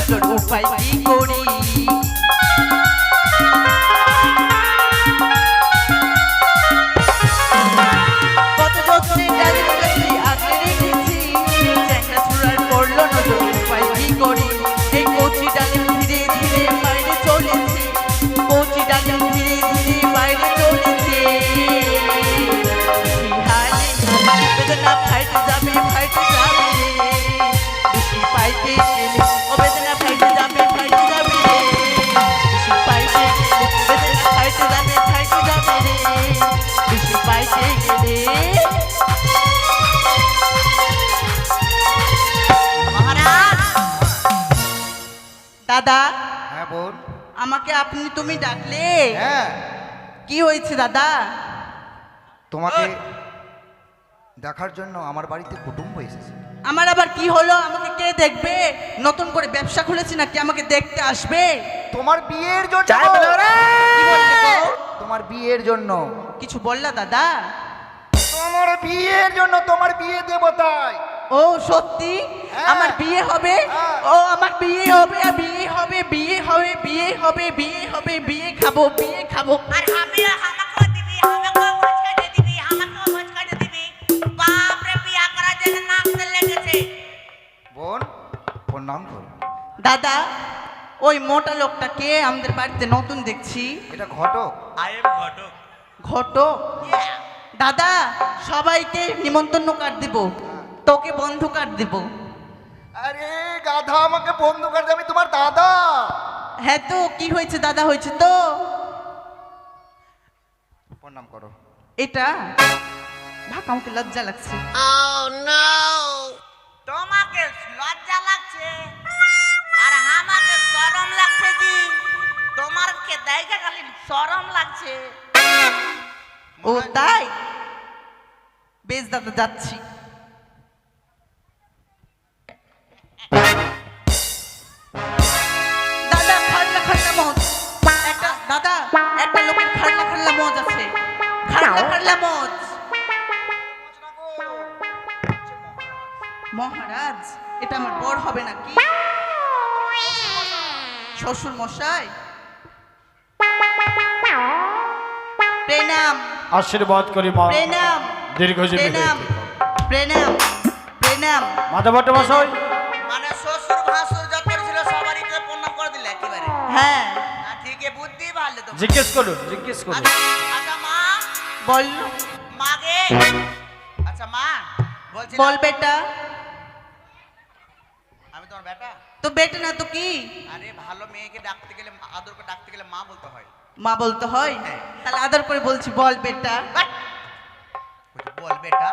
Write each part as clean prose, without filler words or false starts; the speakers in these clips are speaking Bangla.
নজর উপায় কি করি কত যত্নে ডালে গাছে আগলে রেখেছি চ্যাংড়া ছুড়ার পড়লো নজর উপায় কি করি এই কচি ডালে ধীরে ধীরে বাইরে চলেছে কচি ডালে ধীরে ধীরে বাইরে চলেছে বেদনা ফাইটে যাবে রে বেশি পাইতে গেলে ও বেদনা ফাইটে যাবে রে বেশি পাইতে গেলে বেদনা ফাইটে যাবে রে বেশি পাইতে গেলে মহারাজ দাদা হ্যাঁ বোন। আমাকে আপনি তুমি ডাকলে হ্যাঁ কি হয়েছে দাদা তোমাকে দেখার জন্য আমার বাড়িতে কুটুম্ব এসেছে। আমার আবার কি হলো আমাকে কে দেখবে নতুন করে ব্যবসা খুলেছি নাকি আমাকে দেখতে আসবে তোমার বিয়ের জন্য। কি বললে গো? তোমার বিয়ের জন্য। কিছু বললা দাদা তোমার বিয়ের জন্য, তোমার বিয়ে দেবতায়। ও সত্যি হ্যাঁ। আমার বিয়ে হবে হ্যাঁ। ও আমার বিয়ে হবে বিয়ে হবে বিয়ে হবে বিয়ে হবে বিয়ে হবে বিয়ে খাবো আর আমি আমাকেও দিবি আমাকেও ভোজ খাইতে দিবি আমাকেও ভোজ খাইতে দিবি বাপ রে বিয়া করার জন্য নামতে লেগেছে বোন প্রণাম করো। দাদা ওই মোটা লোকটা কে আমাদের বাড়িতে নতুন দেখছি এটা ঘটক। আই এম ঘটক ঘটক দাদা সবাইকে নিমন্ত্রণ কার্ড দিব তোকে বন্ধু কার্ড দিব আরে গাধা, আমাকে বন্ধু করে দে, আমি তোমার দাদা। হ্যাঁ তো কি হয়েছে দাদা হয়েছে তো প্রণাম করো। এটা ভাক আমাকে লজ্জা লাগছে তোমাকে লজ্জা লাগছে আর আমাকে শরম লাগছে জি তোমার কে দেখে খালি শরম লাগছে ও তাই বেশ দাদা যাচ্ছি দাদা খাল্লা খাল্লা মজ একটা দাদা একটা লোকের খাল্লা খাল্লা মজ আছে খাল্লা খাল্লা মজ মহারাজ এটা আমার বর হবে নাকি শ্বশুর মশাই প্রণাম আশীর্বাদ করি মা, প্রণাম দীর্ঘজীবী প্রণাম প্রণাম প্রণাম মাধবট্ট মশাই। মানে শ্বশুর ভাসুর যত ছিল সবারই কে প্রণাম করে দিলে একেবারে হ্যাঁ না ঠিক আছে বুদ্ধি ভালো তো জিজ্ঞেস করুন। আচ্ছা মা বল মাগে আচ্ছা মা বলছি বল বেটা আমি তোমার বেটা তো বেটা না তো কি আরে ভালো মেয়েকে ডাকতে গেলে আদর করে ডাকতে গেলে মা বলতে হয় মা বলতে হয় তাহলে আদর করে বলছি বল বেটা বল বেটা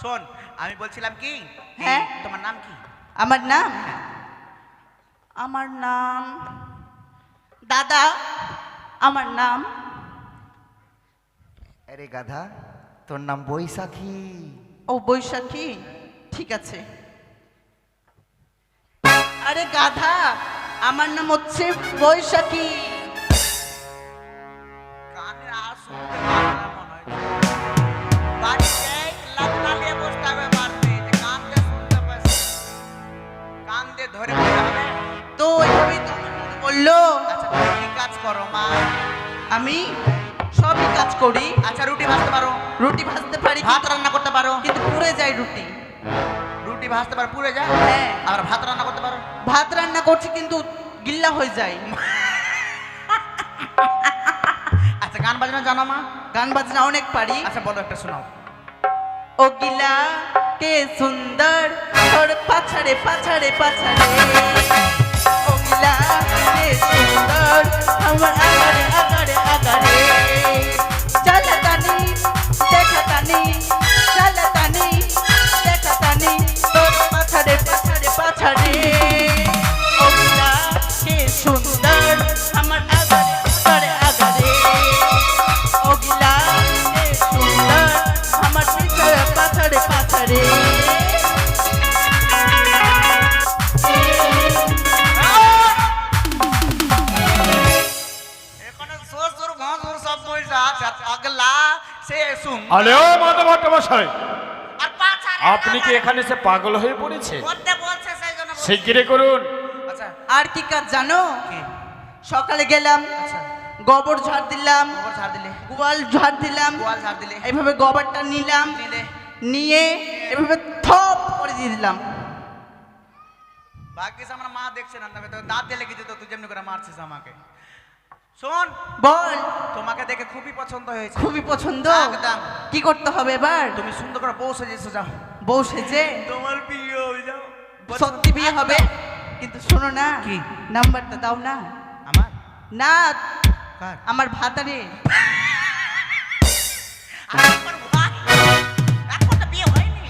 শোন আমি বলছিলাম কি হ্যাঁ? তোমার নাম কি আমার নাম দাদা আমার নাম আরে গাধা, তোর নাম বৈশাখী। ও বৈশাখী ঠিক আছে আরে গাধা আমার নাম হচ্ছে বৈশাখী কানে আর শুনতে পারে না মনে হয় বাড়িতে লাগনা নিয়ে বসতে হবে মারতে যে কান দিয়ে শুনতে পাচ্ছে কান দিয়ে ধরে বসতে হবে তো ওইভাবেই তো আমার দাদা বললো আচ্ছা তুমি কি কাজ করো মা আমি সবই কাজ করি আচ্ছা রুটি ভাজতে পারো রুটি ভাজতে পারি ভাত রান্না করতে পারো কিন্তু পুড়ে যায় রুটি রুটি ভাজতে পারো পুড়ে যায় হ্যাঁ আবার ভাত রান্না করতে পারো ভাত রান্না করছি কিন্তু গিল্লা হয়ে যায় আচ্ছা গান বাজনা জানো মা গান বাজনা অনেক পারি আচ্ছা বলো একটা শোনাও ও গিলা কে সুন্দর তোর পাছাড়ে পাছাড়ে পাছাড়ে ও গিলা কে সুন্দর আমার আগারে আগারে আগারে চালাতানি দেখাতানি চালাতানি দেখাতানি তোর পাছাড়ে পাছাড়ে পাছাড়ে ও গিলা কে সুন্দর আমার আগারে আগারে আগারে ও গিলা কে সুন্দর আমার পিছনে পাছাড়ে পাছাড়ে এখানে শ্বশুর ভাসুর সব বসে আছে আর আগলা সে শুন আরে ও মাধবট্ট মশাই, আর পাছাড়ে আপনি কি এখানে এসে পাগল হয়ে পড়েছে? করতে বলছে সেই জন্য শিগগিরই করুন। আচ্ছা আর কি কাজ জানো? কি? সকালে গেলাম, আচ্ছা গোবর ঝাড় দিলাম, গোবর ঝাড় দিলে, গোয়াল ঝাড় দিলাম, গোয়াল ঝাড় দিলে, এইভাবে গোবরটা নিলাম, দিলে নিয়ে এভাবে থপ করে দিয়ে দিলাম। ভাগ্যিস আমার মা দেখছে না, তবে তো দাঁত দিয়ে লেগে যেত, তুই যেমনি করে মারছিস আমাকে। শোন, বল। তোমাকে দেখে খুবই পছন্দ হয়েছে। খুবই পছন্দ। একদম। কি করতে হবে এবার? তুমি সুন্দর করে বউ সেজেছো, যাও বউ সেজে তোমার বিয়ে হয়ে যাও। সত্যি বিয়ে হবে, কিন্তু শোনো না, কি? নাম্বারটা দাও না। আমার না, কার? আমার ভাতারে। আমার ভাই, এখন তো বিয়ে হয়নি।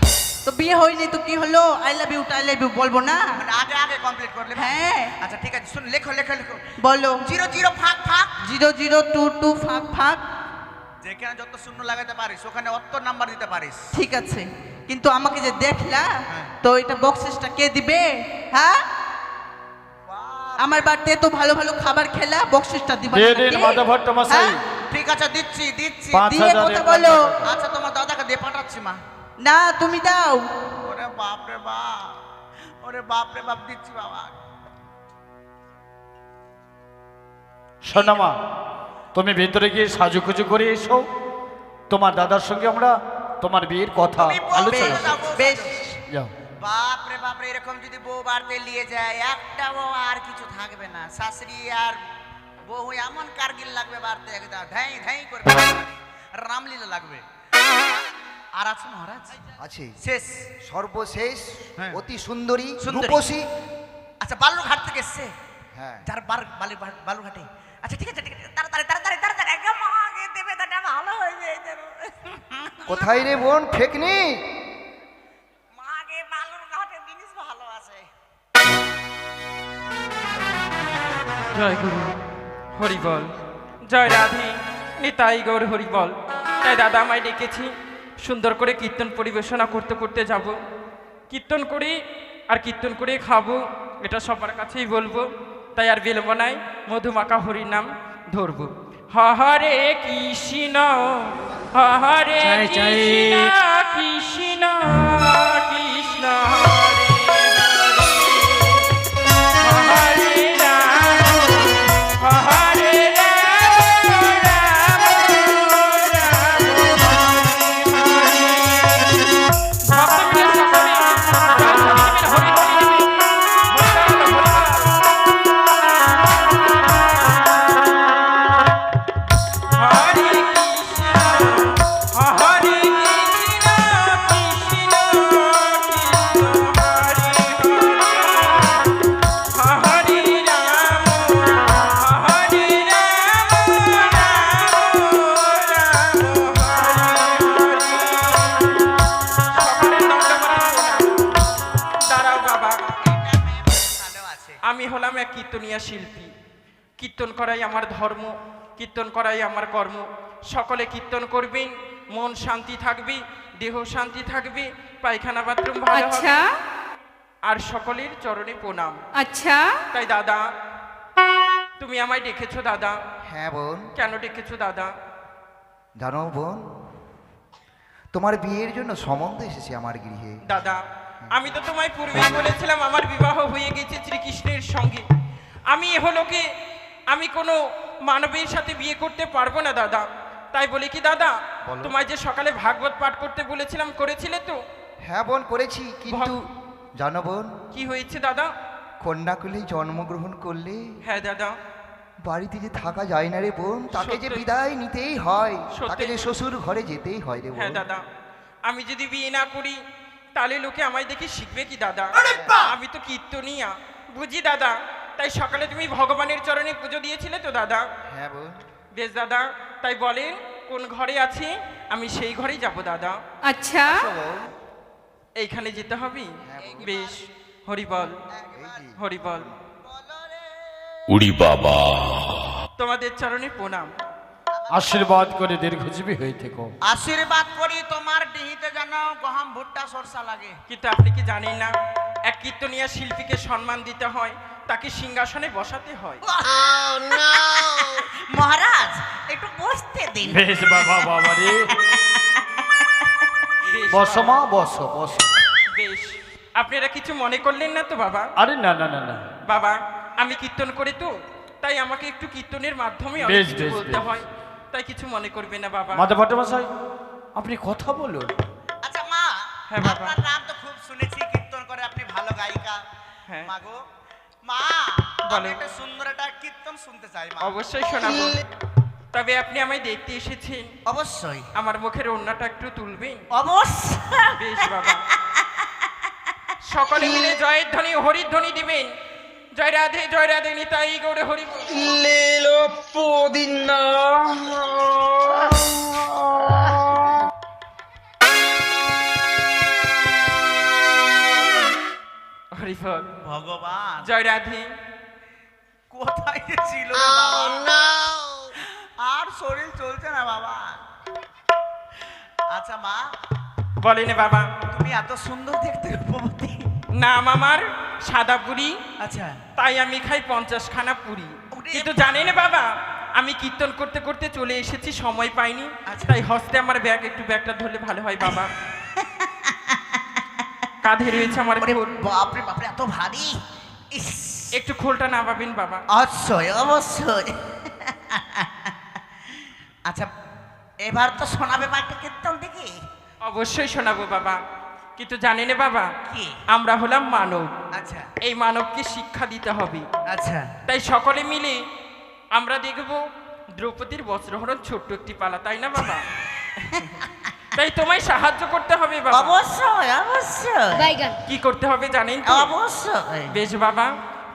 তো বিয়ে হয়নি তো কি হলো? I love you I love you বলবো না? মানে আগে আগে কমপ্লিট করলে? হ্যাঁ। আচ্ছা ঠিক আছে, শুন, লেখো লেখো লেখো। বলো। 00 ফাঁক ফাঁক। 0022 ফাঁক ফাঁক। যেখানে যত শূন্য লাগাতে পারিস ওখানে অত নাম্বার দিতে পারিস। ঠিক আছে, কিন্তু আমাকে যে দেখলা, হ্যাঁ। তো এটা বক্সেসটা কে দিবে? হ্যাঁ, আমার বাড়িতে তো ভালো ভালো খাবার খেলা, বক্সেসটা দিবা দিয়ে নাকি? দিন মাধবভট্ট মশাই। হ্যাঁ? ঠিক আছে, দিচ্ছি দিচ্ছি। 5,000 দিয়ে কথা বলো। আচ্ছা তোমার দাদাকে দিয়ে পাঠাচ্ছি মা। না, তুমি দাও। ওরে বাপ রে বাপ, ওরে বাপ রে বাপ, দিচ্ছি বাবা। শোনো মা, তুমি ভিতরে গিয়ে সাজুকুজু করে এসো, তোমার দাদার সঙ্গে আমরা তোমার বিয়ের কথা তুমি বউ আলোচনা বেশ, করব। বেশ। যাও। বাপ রে বাপ রে, এরকম যদি বউ বাড়তে নিয়ে যায় একটা বউ আর কিছু থাকবে না। শাশুড়ি আর বউ এমন কারগিল লাগবে বাড়তে, একদম ধাই ধাই করবে, রামলীলা লাগবে। আর আছে মহারাজ? আছে শেষ। সর্বশেষ হ্যাঁ। অতি সুন্দরী সুন্দরী। রূপসী। আচ্ছা বালুরঘাট থেকে এসছে, হ্যাঁ যার বালুরঘাটে। আচ্ছা ঠিক আছে ঠিক আছে, তাড়াতাড়ি তাড়াতাড়ি তাড়াতাড়ি, একদম আগে দেবে, তাটা ভালো হয়ে যায়। কোথায় রে বোন ফেকনি? মাগে বালুরঘাটে জিনিস ভালো আছে। জয় গুরু হরিবল, জয় রাধে নিতাই গৌর হরিবল। তাই দাদা আমায় ডেকেছি, সুন্দর করে কীর্তন পরিবেশনা করতে করতে যাব। কীর্তন করি আর কীর্তন করে খাবো, এটা সবার কাছেই বলবো। তাই আর বিলম্ব নাই, মধুমাখা হরি নাম ধরবো। হরে কৃষ্ণ হরে কৃষ্ণ কৃষ্ণ কৃষ্ণ হরে রাম হরে রাম আমি হলাম এক কীর্তনিয়া শিল্পী। কীর্তন করাই আমার ধর্ম, কীর্তন করাই আমার কর্ম। সকলে কীর্তন করবেন, মন শান্তি থাকবে, দেহ শান্তি থাকবে, পায়খানা বাথরুম ভালো হবে। আচ্ছা আর সকলের চরণে প্রণাম। আচ্ছা তাই দাদা, তুমি আমায় ডেকেছো দাদা? হ্যাঁ বোন। কেন ডেকেছো দাদা? জানো বোন, তোমার বিয়ের জন্য সম্বন্ধ এসেছে আমার গৃহে। দাদা, আমি তো তোমায় পূর্বেই বলেছিলাম আমার বিবাহ হয়ে গেছে শ্রীকৃষ্ণের সঙ্গে। আমি এহলোকে আমি কোনো মানবের সাথে বিয়ে করতে পারবো না দাদা। তাই বলি কি দাদা, বলো। তোমায় যে সকালে ভাগবত পাঠ করতে বলেছিলাম, করেছিলে তো? হ্যাঁ বোন করেছি, কিন্তু জানো বোন, কি হয়েছে দাদা? কন্যাকুলে জন্মগ্রহণ করলে হ্যাঁ দাদা। বাড়িতে যে থাকা যায় না রে বোন, তাকে যে সত্যি। বিদায় নিতেই হয়, সত্যি। তাকে যে শ্বশুর ঘরে যেতেই হয় রে হ্যাঁ বোন। দাদা, আমি যদি বিয়ে না করি তাহলে লোকে আমায় দেখে শিখবে কি দাদা? আমি তো কীর্তনিয়া, বুঝি দাদা। তাই সকালে তুমি ভগবানের চরণে পুজো দিয়েছিলে তো দাদা? হ্যাঁ বোন। বেশ দাদা, তাই বলেন কোন ঘরে আছি, আমি সেই ঘরেই যাব দাদা। আচ্ছা চলো, এইখানে যেতে হবে? হ্যাঁ বাবা। বেশ, হরিবল এই যে। হরিবল। উড়ি বাবা, তোমাদের চরণে প্রণাম। আশীর্বাদ করে দীর্ঘজীবী হয়ে থেকো। আশীর্বাদ করি তোমার ডিহিতে যেন গহম ভুট্টা সরষা লাগে। কিন্তু আপনি কি জানেন না, এক কীর্তনিয়া শিল্পীকে সম্মান দিতে হয়, তাকে সিংহাসনে বসাতে হয়। মহারাজ একটু বসতে দিন। বেশ বাবা, বাবা রে, বেশ বসো মা, বসো বসো। বেশ, আপনারা কিছু মনে করলেন না তো বাবা? আরে না না না না, বাবা, আমি কীর্তন করি তো, তাই আমাকে একটু কীর্তনের মাধ্যমে বেশ, অনেক কিছু বেশ, বলতে বেশ। হয়, তাই কিছু মনে করবে না বাবা। মাধব ভট্টামশাই, আপনি কথা বলুন। আচ্ছা মা, হ্যাঁ, বাবা। আপনার নাম তো খুব শুনেছি, কীর্তন করে আপনি ভালো গায়িকা। হ্যাঁ। মা গো, মা বলো। আমি একটা সুন্দর একটা কীর্তন শুনতে চাই মা। অবশ্যই শোনাবো, তবে আপনি আমায় দেখতে এসেছেন, অবশ্যই আমার মুখের ওড়নাটা একটু তুলবেন? অবশ্যই। বেশ বাবা। সকলে মিলে জয়ের ধ্বনি হরির ধ্বনি দিবেন। জয় রাধে নিতাই গৌড় হরি বল। হরি বল। ভগবান জয় রাধে। কোথায় যে ছিল রে বাবা? আর শরীর চলছে না বাবা। আচ্ছা মা, বলেন বাবা। তুমি এত সুন্দর দেখতে রূপবতী। নাম আমার সাদা পুরি, আচ্ছা তাই আমি খাই 50 খানা পুরি। ওরে কিন্তু জানেন বাবা, আমি কীর্তন করতে করতে চলে এসেছি, সময় পাইনি, আচ্ছা। তাই হস্তে আমার ব্যাগ, একটু ব্যাগটা ধরলে ভালো হয় বাবা। কাঁধে রয়েছে আমার ওরে খোল, বাপরে বাপরে এত ভারী। ইস, একটু খোলটা নামাবেন বাবা। অবশ্যই অবশ্যই। আচ্ছা এবার তো শোনাবে মা একটা কীর্তন দেখি। অবশ্যই শোনাবো বাবা, কিন্তু জানেন বাবা, কি? আমরা হলাম মানব, আচ্ছা এই মানবকে শিক্ষা দিতে হবে, আচ্ছা তাই সকলে মিলে আমরা দেখব দ্রৌপদীর বস্ত্রহরণ ছোট্ট একটি পালা, তাই না বাবা? তাই তোমায় সাহায্য করতে হবে বাবা। অবশ্যই অবশ্যই কি করতে হবে জানেন তো? অবশ্যই। বেশ বাবা,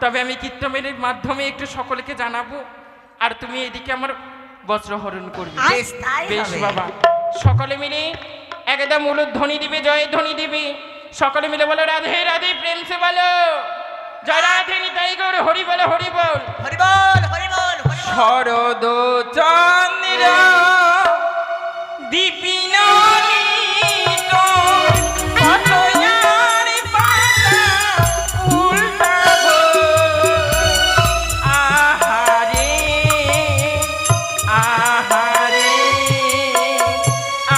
তবে আমি কীর্তনের মাধ্যমে একটু সকলকে জানাবো, আর তুমি এদিকে আমার বস্ত্রহরণ করবে। বেশ তাই বেশ হবে। বাবা, সকলে মিলে একদম উলুধ্বনি দিবে, জয় ধ্বনি দিবে, সকলে মিলে বলো রাধে রাধে, প্রেম সে বলো জয় রাধে নিতাই গৌর হরি বল হরি বল। হরি বল হরি বল হরি বল। শরদ চন্দ্র দীপিন নীত, পাতয়ার পাতা উল্টাবো। আহারে আহারে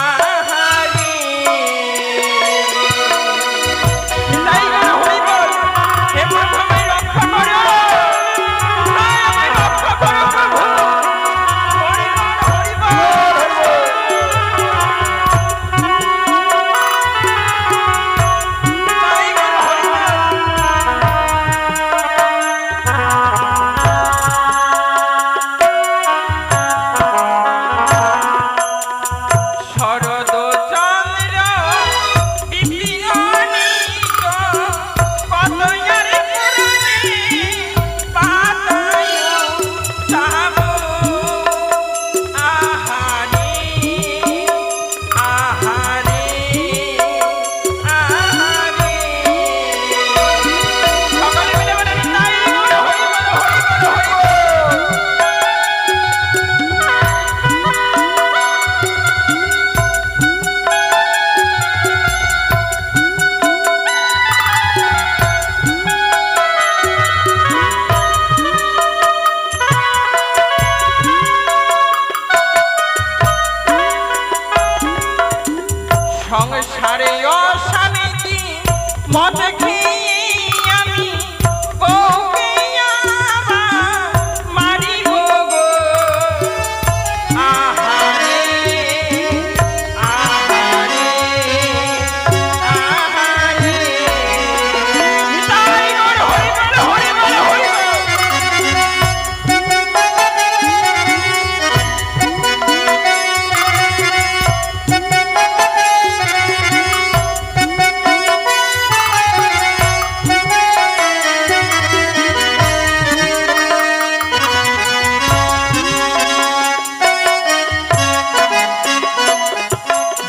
আহারে, নিতাই গৌর হরি বল। হে প্রভু আমায় রক্ষা করো, আমায় রক্ষা করো প্রভু। হরি বল হরি বল হরি বল। নিতাই গৌর হরি বল। শরদ চন্দ্র বিপিন নীত, কতয়ার পুরাণে পাতায় চাবো। আহারে আহারে আহারে, সকলে মিলে বলে নিতাই গৌর হরি বল হরি বল হরি বল। সংসারে অশান্তি মদ খেয়ে আমি বউকে আবার মারিব গো। আহারে আহারে আহারে, নিতাই গৌর হরি বল হরি বল হরি বল।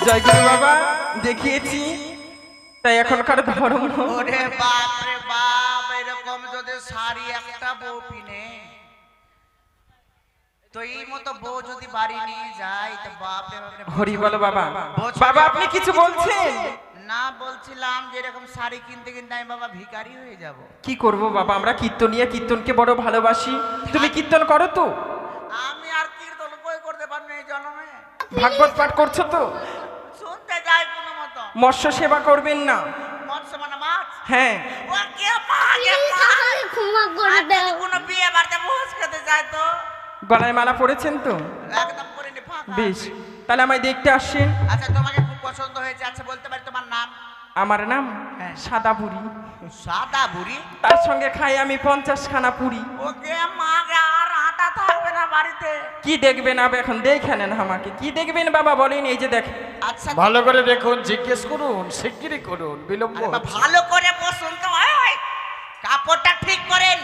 জয় গুরু বাবা, দেখিয়েছি, তাই এখনকার ধর্ম। ওরে বাপ রে বাপ, এরকম যদি শাড়ি একটা বউ পিনে, তো এই মতো বউ যদি বাড়ি নিয়ে যায় তো বাপ রে বাপ রে। হরি বলো বাবা। বাবা আপনি কিছু বলছেন? না বলছিলাম যে এরকম শাড়ি কিনতে কিনতে আমি বাবা ভিখারি হয়ে যাব। কি করব বাবা, আমরা কীর্তনিয়া, কীর্তনকে বড় ভালোবাসি। তুমি কীর্তন করো তো? আমি আর কীর্তন কই করতে পারবো এই জন্মে। ভাগবত পাঠ করছো তো? শুনতে যাই কোনো মতো। মৎস্য সেবা করবেন না? মৎস্য মানে মাছ। হ্যাঁ। ও কে মা কে মা। ক্ষমা করে আর যদি দাও। কোনো বিয়ে বাড়িতে ভোজ খেতে যায় তো গলায় মালা পড়েছেন তো? একদম করে নি ফাঁকা। বেশ, তাহলে আমায় দেখতে আসছেন। আচ্ছা তোমাকে খুব পছন্দ হয়েছে। আচ্ছা বলতে পারি তোমার নাম? আমার নাম হ্যাঁ। সাদা বুড়ি। সাদা বুড়ি? তার সঙ্গে খাই আমি 50 খানা পুরি। ওকে মাগে আর আটা থাকবে না বাড়িতে। কি দেখবেন আবে, এখন দেখে নেন আমাকে। কি দেখবেন বাবা বলেন? এই যে দেখেন। আচ্ছা ভালো করে দেখুন, জিজ্ঞেস করুন, শিগগিরই করুন, বিলম্ব আরে বা হচ্ছে। ভালো করে বসুন তো। ওই, কাপড়টা ঠিক করেন।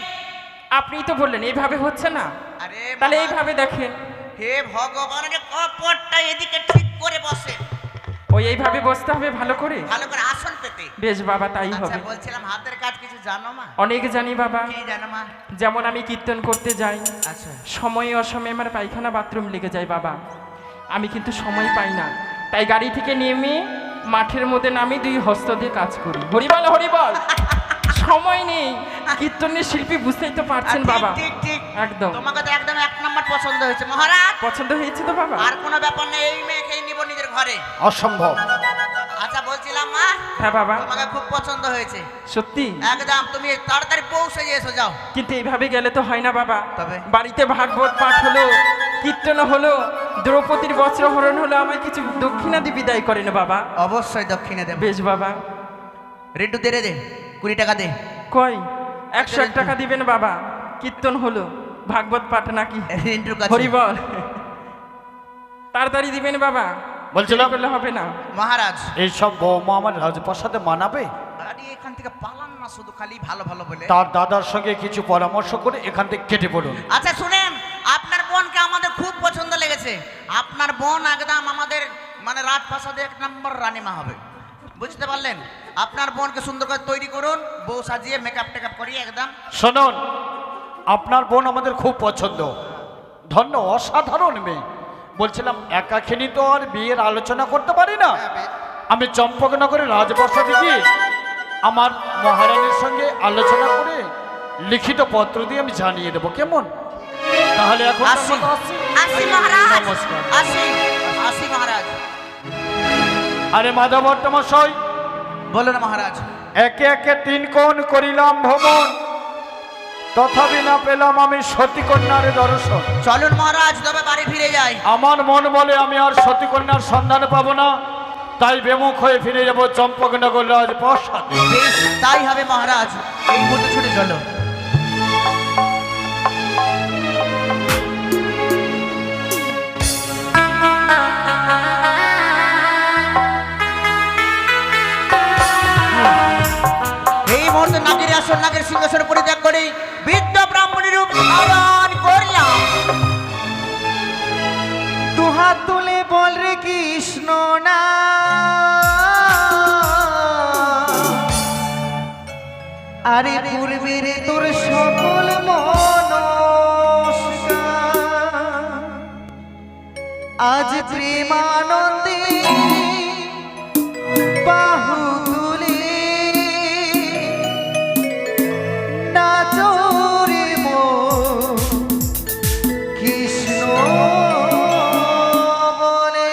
আপনি তো বললেন এইভাবে হচ্ছে না, আরে তাহলে বাবা, এইভাবে দেখেন। হে ভগবান, রে কাপড়টা এদিকে ঠিক করে বসে। ওই এইভাবে বসতে হবে ভালো করে। ভালো করে আসন পেতে। বেশ বাবা, তাই আচ্ছা হবে। বলছিলাম হাতের কাজ কিছু জানো মা? অনেক জানি বাবা। কি জানো মা? যেমন আমি কীর্তন করতে যাই, আচ্ছা সময়ে অসময়ে আমার পায়খানা বাথরুম লেগে যায় বাবা। আমি কিন্তু সময় পাই না, তাই গাড়ি থেকে নেমে মাঠের মধ্যে নামি 2 হস্ত দিয়ে কাজ করি। হরিবল হরিবল। সময় নেই। কীর্তনের শিল্পী, বুঝতেই তো পারছেন ঠিক, বাবা। ঠিক ঠিক একদম তোমাকে তো একদম 1 নম্বর পছন্দ হয়েছে মহারাজ। পছন্দ হয়েছে তো বাবা। আর কোনো ব্যাপার নেই, এই মেয়েকেই নিব নিজের ঘরে। অসম্ভব। আচ্ছা বলছিলাম মা, হ্যাঁ বাবা, তোমাকে খুব পছন্দ হয়েছে সত্যি। একদম। তুমি তাড়াতাড়ি বউ সেজে এসো, যাও। কিন্তু এইভাবে গেলে তো হয় না বাবা। তবে? বাড়িতে ভাগবত পাঠ হলো, কীর্তন হলো, দ্রৌপদীর বস্ত্রহরণ হলো, আমায় কিছু দক্ষিণা দিয়ে বিদায় করেন বাবা। অবশ্যই দক্ষিণে দেব। বেশ বাবা। রেডু দে রে দে, 20 টাকা দে। কই 101 টাকা দিবেন বাবা? কীর্তন হলো, ভাগবত পাঠ নাকি? রিন্টুর কাছে। হরি বল। তাড়াতাড়ি দিবেন বাবা, বলছিলাম, দেরি করলে হবে না। মহারাজ এইসব বৌমা আমার রাজপ্রাসাদে মানাবে? আরে এখান থেকে পালান না, শুধু খালি ভালো ভালো বলে। তার দাদার সঙ্গে কিছু পরামর্শ করে এখান থেকে কেটে পড়ুন। আচ্ছা শুনেন, আপনার বোনকে আমাদের খুব পছন্দ লেগেছে। আপনার বোন একদম আমাদের মানে রাজপ্রাসাদে 1 নম্বর রানীমা হবে, বুঝতে পারলেন? আপনার বোনকে সুন্দর করে তৈরি করুন, বউ সাজিয়ে মেকআপ টেকআপ করিয়ে একদম। শুনুন, আপনার বোন আমাদের খুব পছন্দ, ধন্য, অসাধারণ মেয়ে। বলছিলাম একাখিনি তো আর বিয়ের আলোচনা করতে পারি না। আমি চম্পকনগরের রাজপ্রাসাদে গিয়ে আমার মহারানীর সঙ্গে আলোচনা করে লিখিত পত্র দিয়ে আমি জানিয়ে দেবো, কেমন? তাহলে এখন আসি আমরা আসছি। আসি মহারাজ, নমস্কার। আসি আসি মহারাজ। আরে মাধবর্তমশাই, বলুন মহারাজ। একে একে 3 কোণ করিলাম ভ্রমণ, তথাপি না পেলাম আমি সতীকন্যার দর্শন। চলুন মহারাজ, তবে বাড়ি ফিরে যাই। আমার মন বলে আমি আর সতীকন্যার সন্ধান পাবো না, তাই বেমুখ হয়ে ফিরে যাব চম্পকনগর রাজপ্রাসাদে। বেশ, তাই হবে মহারাজ। এই মুহূর্তে ছুটে চলো। এই মুহূর্তে নাগের আসন, নাগের সিংহাসন পরিত্যাগ করে বৃদ্ধ ব্রাহ্মণের রূপ ধারণ করলাম। দুহাত তুলে বল রে কৃষ্ণ না, আরে পূর্বের তোর সকল মনস্কার আজ প্রেমানন্দে বাহু তুলে নাচো রে মন কৃষ্ণ বলে।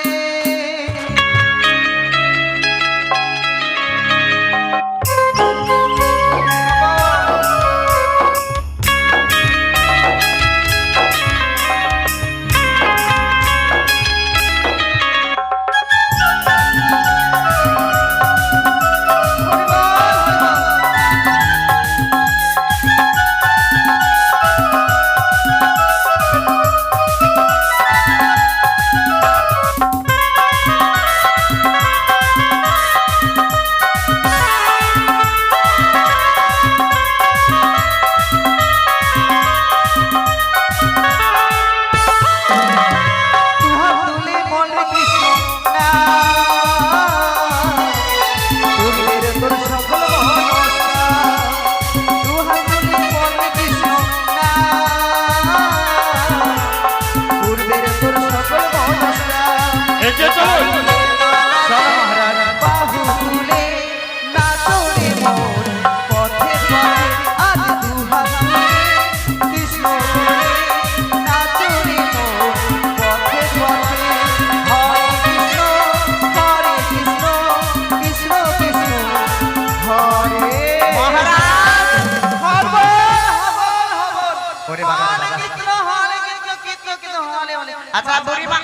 আচ্ছা বুড়িমা,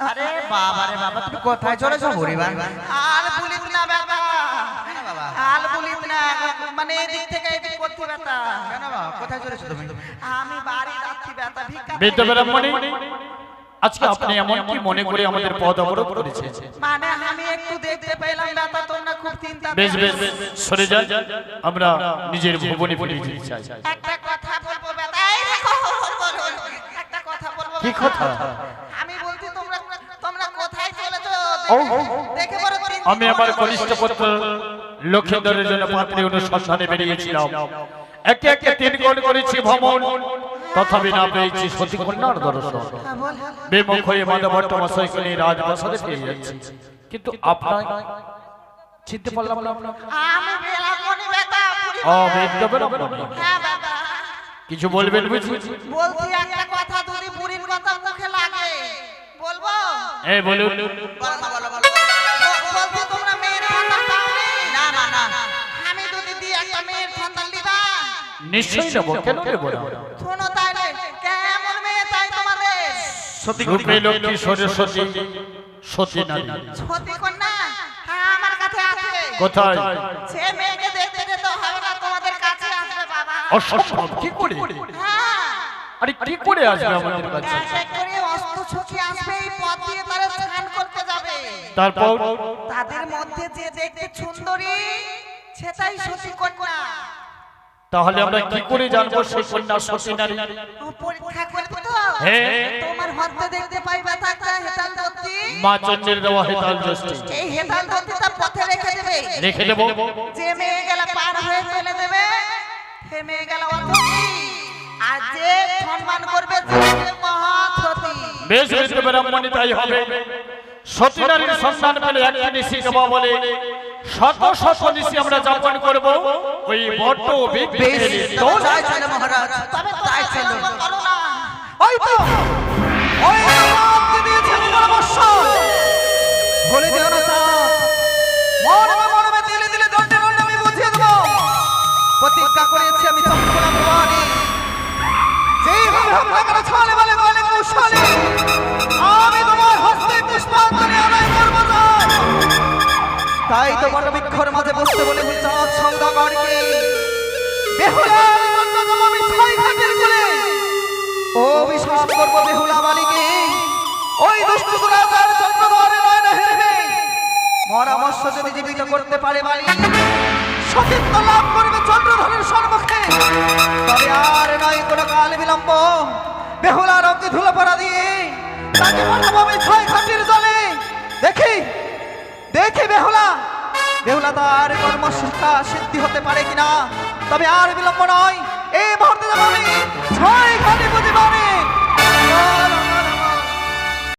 আরে বাবা রে বাবা, তুমি কোথায় চলেছো বুড়িমা? আর বলিস না বেটা, কেন বাবা? আর বলিস না, মানে এদিক থেকে এদিক করতে বেটা। কেন বাবা, কোথায় চলেছো তুমি? আমি বাড়ি যাচ্ছি বেটা, ভিক্ষা বৃদ্ধ ব্রাহ্মণী, আজকে আপনি এমন কি মনে করে আমাদের পথ অবরোধ করেছেন? মানে আমি একটু দেখতে পেলাম বেটা, তোমরা খুব চিন্তা বেশ বেশ সরে যান, আমরা নিজের ভুবনে ফিরে যেতে চাই। একটা কথা বলবো বেটা, এই দেখো, একটা কথা বলবো কি বেটা। কথা? আমি বলছি তোমরা তোমরা কোথায় চলেছো? ও, দেখে বড় তিন আমি আমার কনিষ্ঠ পুত্র লক্ষ্মীধরের জন্য পাত্রী অনুসন্ধানে বেরিয়েছিলাম। একে একে 3 গণ করেছি ভ্রমণ, তথাপি না পেয়েছি সতী কন্যার দর্শন। বিমুখ হয়ে মাধব ভট্ট মশাইকে নিয়ে রাজপ্রাসাদে ফিরে যাচ্ছি, কিন্তু আপনার চিনতে পারলাম না। আমি বেলামণি বেটা, বুড়ি ও বৃদ্ধ ব্রাহ্মণী, হ্যাঁ বেটা। কিছু বলবেন বুঝি? বলছি একটা কথা, যদি বুড়ির কথা মুখে লাগে বলবো? এই বলুন। বলো মা, বলো বলো। বলছি তোমরা মেয়ের সন্তান পাওনি? না না না, আমি যদি দিই একটা মেয়ের সন্তান দিবা? নিশ্চয়ই নেব, কেন নেব না? শোনো তাইলে, কেমন মেয়ে চাই তোমাদের? রূপে লক্ষ্মী সরস্বতী সতী নারী। সতী কন্যা? হ্যাঁ আমার কাছে আছে। কোথায়? সে মেয়েকে দেখতে যেতে হবে না, তোমাদের কাছে আসবে বাবা। অসম্ভব, কি করে? হ্যাঁ, আরে কি করে আসবে আমাদের কাছে? এক এক করে অস্ত্র সখী আসবে, এই পথ দিয়ে তারা স্নান করতে যাবে। তারপর তাদের মধ্যে যে দেখতে সুন্দরী সেটাই সতী কন্যা। তাহলে আমরা কি করে জানবো সেই কন্যা সতী নারী? ও পরীক্ষা করবে তো? হ্যাঁ। তোমার হাতে দেখতে পাইবা থাকতে হেতাল দত্তি। মা চন্দ্রের দেওয়া হেতাল যষ্টি এই হেতাল দত্তিটা পথে রেখে দেবে। রেখে দেব। যে মেয়ে গেলা পার হয়ে চলে দেবে, সে মেয়ে গেলা অতী। আর যে সম্মান করবে সে মহা সতী। বেশ বেশ ব্রাহ্মণী, তাই হবে। সতী নারীর সন্ধান পেলে একটি নিশি দেওয়া বলে শত শত নিশি আমরা যাপন করব ওই বড্ড বিদ্বেষী তাই চলে মহারাজ, তবে তাই কোথায় চলো। চলবো বলো না? ওই তো ওই চাঁদকে দিয়েছেন পরামর্শ, বলে দিও না চাঁদ, মরমে মরমে দিলে দিলে দণ্ডে দণ্ডে আমি বুঝিয়ে দেবো। প্রতিজ্ঞা করেছি আমি চক্রবর্তী ভবানী, যেই হবে হবে না কেন ছলে বলে বলে কৌশলে আমি তোমার হস্তে পুষ্পাঞ্জলি আদায় করবো চাঁদ। তাই তো বটবৃক্ষর মাঝে বসতে বলেছি চাঁদ সৌদাগরকে, বেহুলার জন্য আমি ছয় ঘাটের কোলে অভিশাপ করব বেহুলা বালিকে, ওই দুষ্ট দুরাচার চন্দ্রধরে নয় না হেরবে। মরামর্শ যদি জীবিত করতে পারে বালি, সতীত্ব লাভ করবে চন্দ্রধরের সম্মুখে। তবে আর নয় কোনো কাল বিলম্ব, বেহুলার অঙ্গে ধুলো পড়া দিয়ে তাকে পাঠাবো আমি ছয় ঘাটের জলে। দেখি দেখি বেহুলা বেহুলা তার কর্মশিক্ষা সিদ্ধি হতে পারে কিনা। তবে আর বিলম্ব নয়, এই মুহূর্তে যাবো আমি ছয় ঘাটে